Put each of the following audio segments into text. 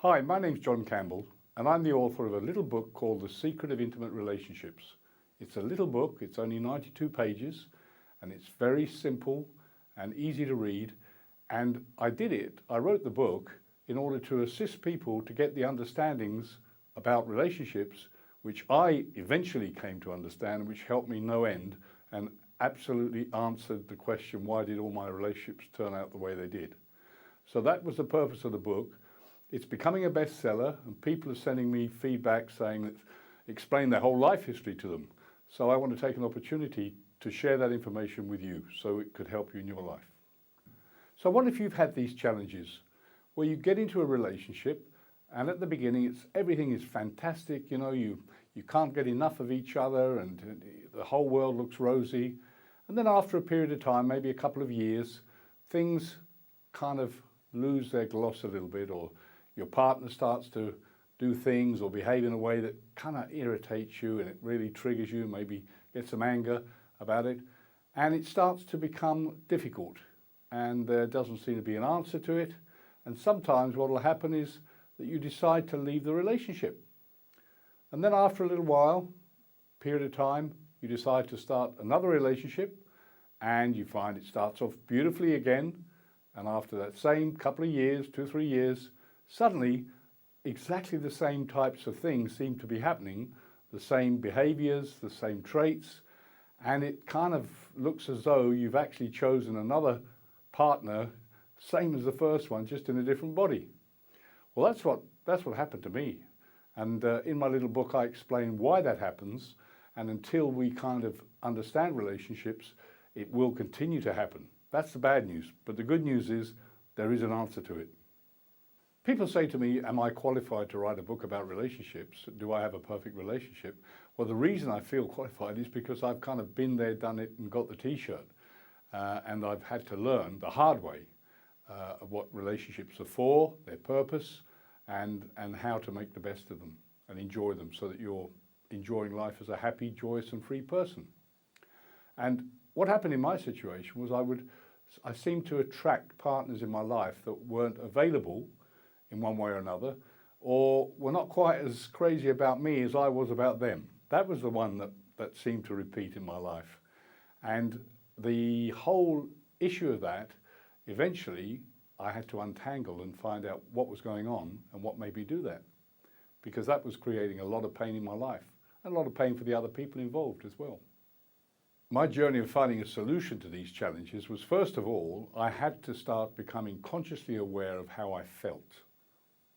Hi, my name's John Campbell, and I'm the author of a little book called The Secret of Intimate Relationships. It's a little book, it's only 92 pages, and it's very simple and easy to read. And I wrote the book in order to assist people to get the understandings about relationships, which I eventually came to understand, which helped me no end, and absolutely answered the question, why did all my relationships turn out the way they did? So that was the purpose of the book. It's becoming a bestseller, and people are sending me feedback saying that explain their whole life history to them. So I want to take an opportunity to share that information with you so it could help you in your life. So what if you've had these challenges where you get into a relationship and at the beginning everything is fantastic, you can't get enough of each other and the whole world looks rosy. And then after a period of time, maybe a couple of years, things kind of lose their gloss a little bit, or your partner starts to do things or behave in a way that kind of irritates you and it really triggers you, maybe get some anger about it, and it starts to become difficult and there doesn't seem to be an answer to it. And sometimes what will happen is that you decide to leave the relationship. And then after a little while, period of time, you decide to start another relationship and you find it starts off beautifully again. And after that same couple of years, 2 or 3 years, suddenly exactly the same types of things seem to be happening, the same behaviors, the same traits, and it kind of looks as though you've actually chosen another partner, same as the first one, just in a different body. Well, that's what happened to me. And in my little book, I explain why that happens. And until we kind of understand relationships, it will continue to happen. That's the bad news. But the good news is there is an answer to it. People say to me, am I qualified to write a book about relationships? Do I have a perfect relationship? Well, the reason I feel qualified is because I've kind of been there, done it, and got the t-shirt. And I've had to learn the hard way of what relationships are for, their purpose, and how to make the best of them and enjoy them so that you're enjoying life as a happy, joyous and free person. And what happened in my situation was I seemed to attract partners in my life that weren't available in one way or another, or were not quite as crazy about me as I was about them. That was the one that seemed to repeat in my life. And the whole issue of that, eventually, I had to untangle and find out what was going on and what made me do that. Because that was creating a lot of pain in my life and a lot of pain for the other people involved as well. My journey of finding a solution to these challenges was, first of all, I had to start becoming consciously aware of how I felt.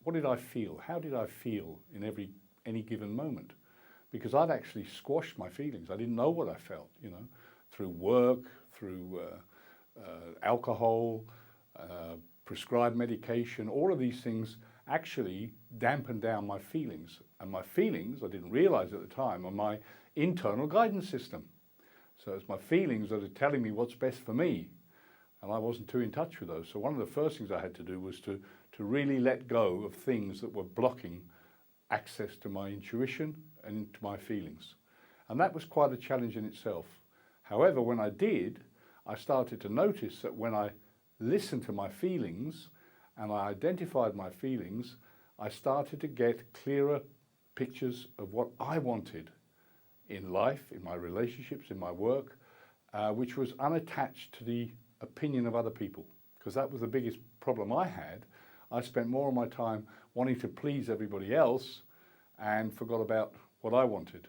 What did I feel? How did I feel in any given moment? Because I'd actually squashed my feelings. I didn't know what I felt, through work, through alcohol, prescribed medication. All of these things actually dampened down my feelings. And my feelings, I didn't realize at the time, are my internal guidance system. So it's my feelings that are telling me what's best for me. And I wasn't too in touch with those. So one of the first things I had to do was to really let go of things that were blocking access to my intuition and to my feelings. And that was quite a challenge in itself. However, when I did, I started to notice that when I listened to my feelings and I identified my feelings, I started to get clearer pictures of what I wanted in life, in my relationships, in my work, which was unattached to the opinion of other people, because that was the biggest problem I had. I spent more of my time wanting to please everybody else and forgot about what I wanted.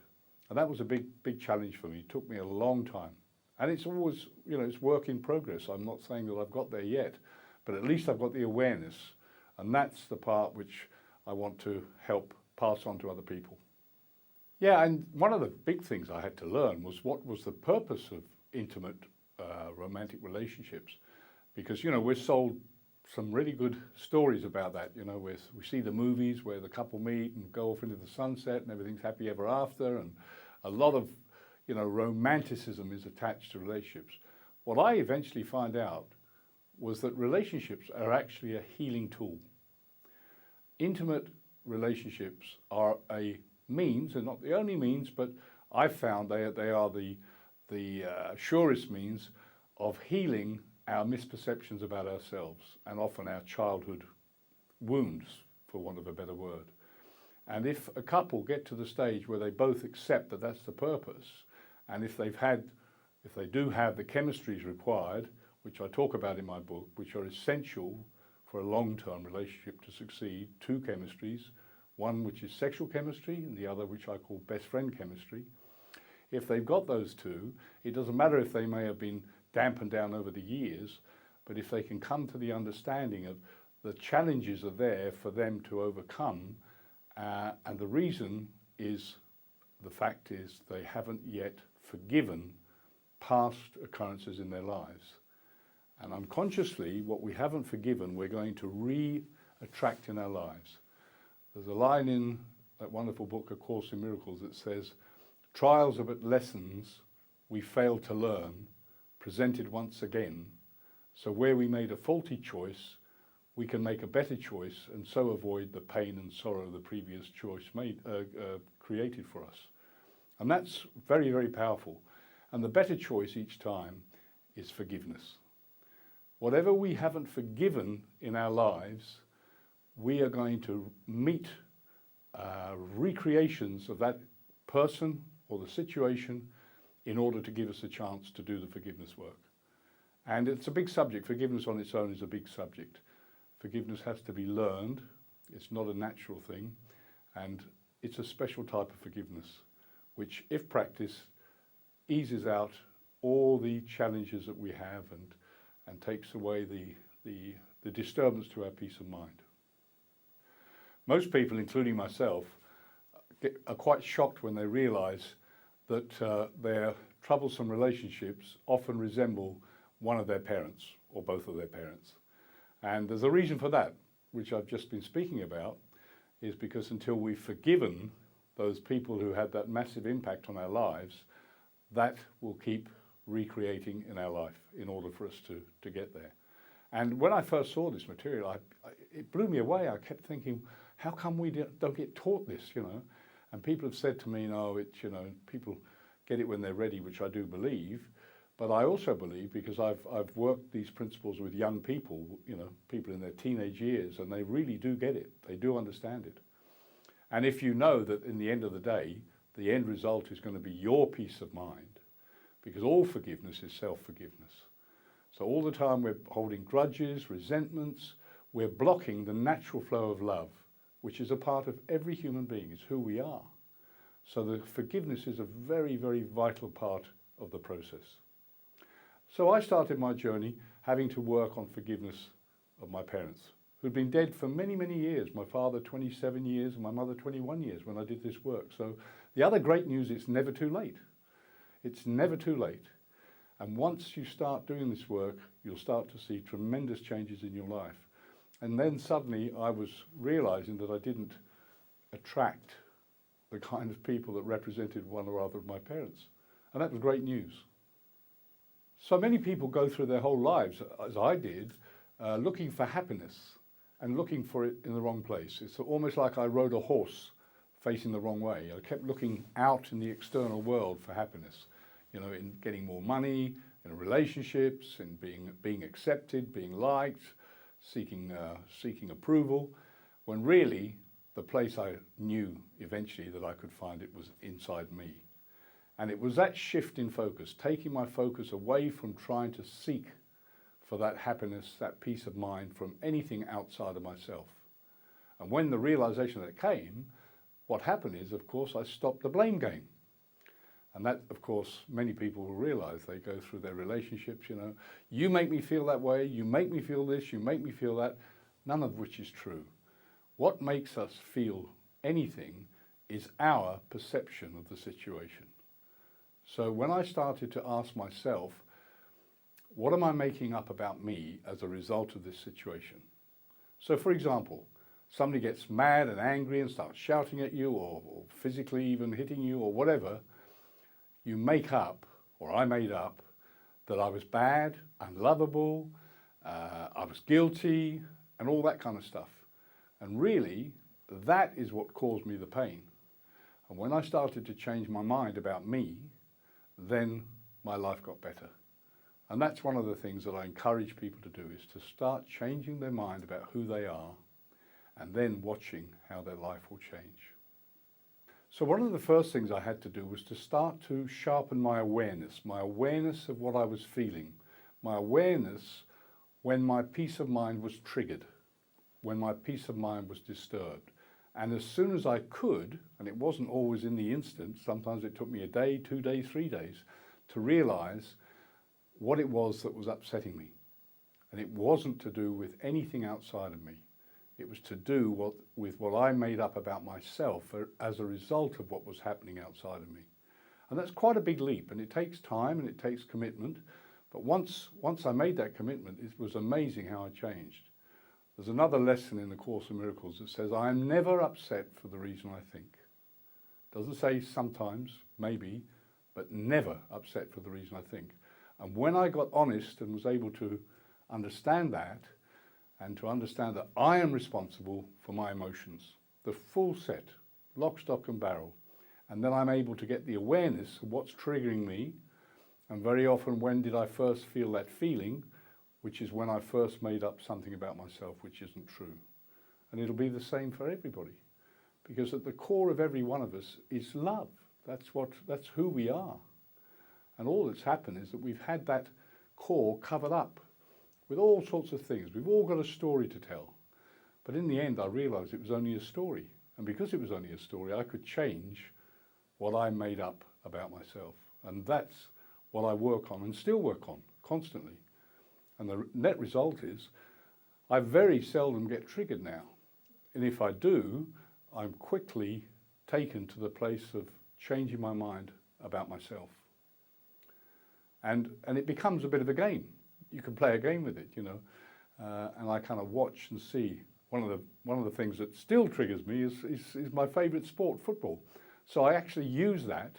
And that was a big challenge for me. It took me a long time. And it's always, it's work in progress. I'm not saying that I've got there yet, but at least I've got the awareness. And that's the part which I want to help pass on to other people. Yeah, and one of the big things I had to learn was what was the purpose of intimate romantic relationships. Because, we're sold some really good stories about that. We see the movies where the couple meet and go off into the sunset and everything's happy ever after, and a lot of romanticism is attached to relationships. What I eventually found out was that relationships are actually a healing tool. Intimate relationships are a means, and not the only means, but I've found they are the surest means of healing our misperceptions about ourselves and often our childhood wounds for want of a better word. And if a couple get to the stage where they both accept that that's the purpose, and if they do have the chemistries required, which I talk about in my book, which are essential for a long-term relationship to succeed, two chemistries, one which is sexual chemistry and the other which I call best friend chemistry. If they've got those two, it doesn't matter if they may have been dampened down over the years, but if they can come to the understanding of the challenges are there for them to overcome, and the reason is, the fact is, they haven't yet forgiven past occurrences in their lives. And unconsciously, what we haven't forgiven, we're going to re-attract in our lives. There's a line in that wonderful book, A Course in Miracles, that says, "Trials are but lessons we failed to learn, presented once again. So where we made a faulty choice, we can make a better choice and so avoid the pain and sorrow the previous choice created for us." And that's very, very powerful. And the better choice each time is forgiveness. Whatever we haven't forgiven in our lives, we are going to meet recreations of that person or the situation in order to give us a chance to do the forgiveness work. And it's a big subject. Forgiveness on its own is a big subject. Forgiveness has to be learned. It's not a natural thing. And it's a special type of forgiveness, which, if practiced, eases out all the challenges that we have and takes away the disturbance to our peace of mind. Most people, including myself, are quite shocked when they realize that their troublesome relationships often resemble one of their parents or both of their parents. And there's a reason for that, which I've just been speaking about, is because until we've forgiven those people who had that massive impact on our lives, that will keep recreating in our life in order for us to get there. And when I first saw this material, it blew me away. I kept thinking, how come we don't get taught this, you know? And people have said to me, no, it's, you know, people get it when they're ready, which I do believe. But I also believe, because I've worked these principles with young people, you know, people in their teenage years, and they really do get it. They do understand it. And if you know that in the end of the day, the end result is going to be your peace of mind, because all forgiveness is self-forgiveness. So all the time we're holding grudges, resentments, we're blocking the natural flow of love, which is a part of every human being. It's who we are. So the forgiveness is a very, very vital part of the process. So I started my journey having to work on forgiveness of my parents, who'd been dead for many, many years. My father 27 years and my mother 21 years when I did this work. So the other great news, it's never too late. It's never too late. And once you start doing this work, you'll start to see tremendous changes in your life. And then suddenly I was realizing that I didn't attract the kind of people that represented one or other of my parents. And that was great news. So many people go through their whole lives, as I did, looking for happiness and looking for it in the wrong place. It's almost like I rode a horse facing the wrong way. I kept looking out in the external world for happiness, you know, in getting more money, in relationships, in being accepted, being liked, seeking approval, when really the place I knew eventually that I could find it was inside me. And it was that shift in focus, taking my focus away from trying to seek for that happiness, that peace of mind from anything outside of myself. And when the realization of that came, what happened is, of course, I stopped the blame game. And that, of course, many people will realize. They go through their relationships, you know, you make me feel that way, you make me feel this, you make me feel that, none of which is true. What makes us feel anything is our perception of the situation. So when I started to ask myself, what am I making up about me as a result of this situation? So for example, somebody gets mad and angry and starts shouting at you or physically even hitting you or whatever, you make up, or I made up, that I was bad, unlovable, I was guilty, and all that kind of stuff. And really, that is what caused me the pain. And when I started to change my mind about me, then my life got better. And that's one of the things that I encourage people to do, is to start changing their mind about who they are and then watching how their life will change. So one of the first things I had to do was to start to sharpen my awareness of what I was feeling, my awareness when my peace of mind was triggered, when my peace of mind was disturbed. And as soon as I could, and it wasn't always in the instant, sometimes it took me a day, 2 days, 3 days, to realize what it was that was upsetting me. And it wasn't to do with anything outside of me. It was to do with what I made up about myself as a result of what was happening outside of me. And that's quite a big leap, and it takes time and it takes commitment. But once I made that commitment, it was amazing how I changed. There's another lesson in the Course in Miracles that says, I am never upset for the reason I think. Doesn't say sometimes, maybe, but never upset for the reason I think. And when I got honest and was able to understand that, and to understand that I am responsible for my emotions, the full set, lock, stock and barrel, and then I'm able to get the awareness of what's triggering me, and very often when did I first feel that feeling, which is when I first made up something about myself which isn't true. And it'll be the same for everybody, because at the core of every one of us is love. That's who we are. And all that's happened is that we've had that core covered up with all sorts of things. We've all got a story to tell. But in the end, I realized it was only a story. And because it was only a story, I could change what I made up about myself. And that's what I work on and still work on constantly. And the net result is I very seldom get triggered now. And if I do, I'm quickly taken to the place of changing my mind about myself. And it becomes a bit of a game. You can play a game with it, and I kind of watch and see. One of the things that still triggers me is my favourite sport, football. So I actually use that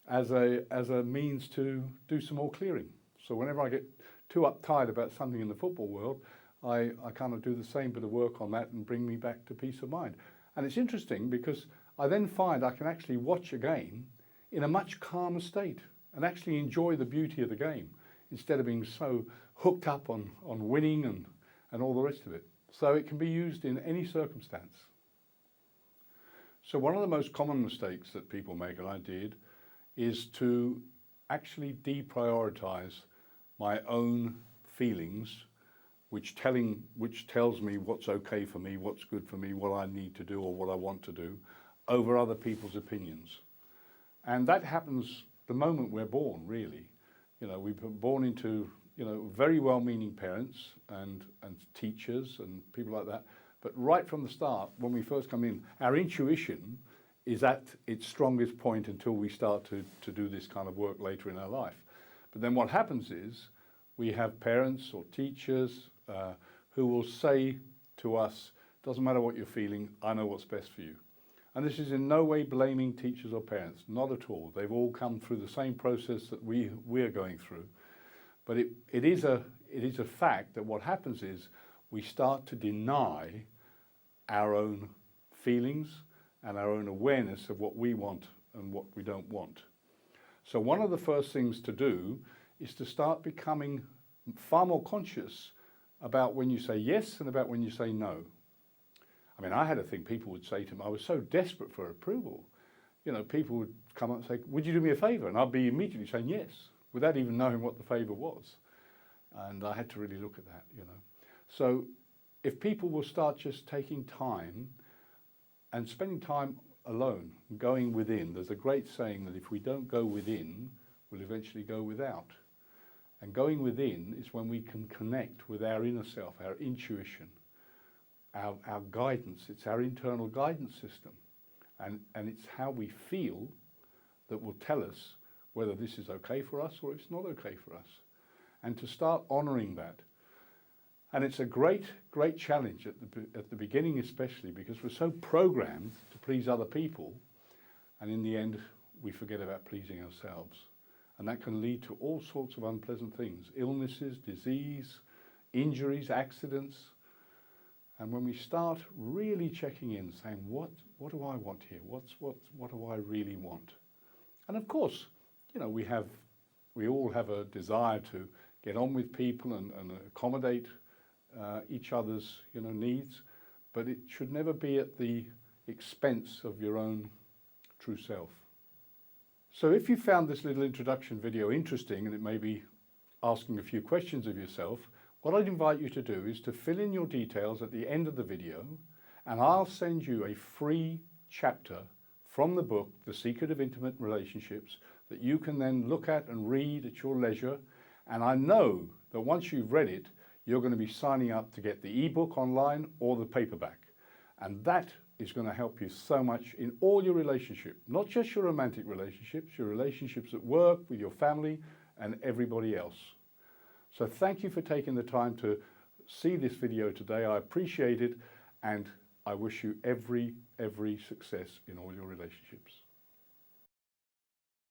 as a means to do some more clearing. So whenever I get too uptight about something in the football world, I kind of do the same bit of work on that and bring me back to peace of mind. And it's interesting because I then find I can actually watch a game in a much calmer state and actually enjoy the beauty of the game instead of being so hooked up on winning and all the rest of it. So it can be used in any circumstance. So one of the most common mistakes that people make, and I did, is to actually deprioritize my own feelings, which tells me what's okay for me, what's good for me, what I need to do or what I want to do, over other people's opinions. And that happens the moment we're born, really. We've been born into, very well-meaning parents and teachers and people like that. But right from the start, when we first come in, our intuition is at its strongest point until we start to do this kind of work later in our life. But then what happens is we have parents or teachers who will say to us, doesn't matter what you're feeling, I know what's best for you. And this is in no way blaming teachers or parents, not at all. They've all come through the same process that we're going through. But it is a fact that what happens is we start to deny our own feelings and our own awareness of what we want and what we don't want. So one of the first things to do is to start becoming far more conscious about when you say yes and about when you say no. I mean, I had a thing people would say to me, I was so desperate for approval. People would come up and say, would you do me a favour? And I'd be immediately saying yes, without even knowing what the favour was. And I had to really look at that, So if people will start just taking time and spending time alone, going within, there's a great saying that if we don't go within, we'll eventually go without. And going within is when we can connect with our inner self, our intuition, our guidance. It's our internal guidance system. And it's how we feel that will tell us whether this is okay for us or it's not okay for us. And to start honouring that. And it's a great, great challenge at the beginning especially, because we're so programmed to please other people, and in the end we forget about pleasing ourselves. And that can lead to all sorts of unpleasant things, illnesses, disease, injuries, accidents. And when we start really checking in, saying, what do I want here? What do I really want? And of course, we all have a desire to get on with people and accommodate each other's needs. but it should never be at the expense of your own true self. So if you found this little introduction video interesting, and it may be asking a few questions of yourself, what I'd invite you to do is to fill in your details at the end of the video, and I'll send you a free chapter from the book, The Secret of Intimate Relationships, that you can then look at and read at your leisure. And I know that once you've read it, you're going to be signing up to get the ebook online or the paperback. And that is going to help you so much in all your relationships, not just your romantic relationships, your relationships at work, with your family and everybody else. So thank you for taking the time to see this video today. I appreciate it, and I wish you every success in all your relationships.